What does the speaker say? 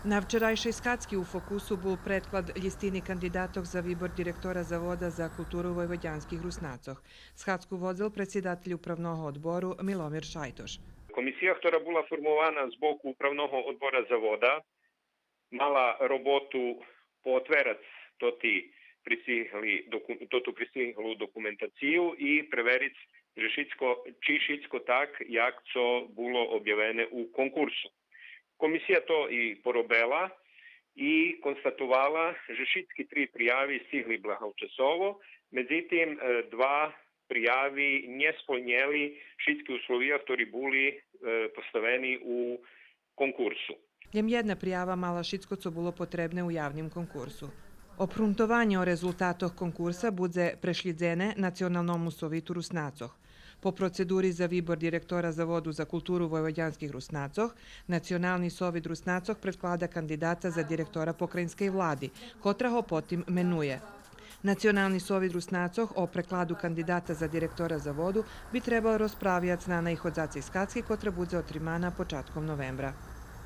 Na včerajšej skacki u fokusu bol predklad ljestini kandidatov za výbor direktora Zavoda za kulturu vojvođanskih Rusnacoh. Skacku vodil predsjedatelj upravnog odboru Milomir Šajtoš. Komisija, ktorá bola formovaná z boku upravného odbora Zavoda, mala robotu potverac totu pristiglu dokumentaciju i preveric či šitsko tak, jak co bilo objavene u konkursu. Komisija to i porobela i konstatovala, že šitski 3 prijavi stigli blahovčasovo, međutim 2 prijavi nje spolnjeli šitski uslovija, ktorí boli postaveni u konkursu. Jem jedna prijava mala šitsko, co bilo potrebne u javnim konkursu. Opruntovanje o rezultatoh konkursa budze prešljidzene Nacionalnomu sovitu Rusnacoh. Po proceduri za výbor direktora Zavodu za kulturu vojvođanskih Rusnacoh, Nacionalni sovit Rusnacoh predklada kandidata za direktora pokrajinske vladi, kotraho potim menuje. Nacionalni sovit Rusnacoh o prekladu kandidata za direktora Zavodu bi trebao rozpravljati na ih od Skacki, kotra budze otrimana počatkom novembra.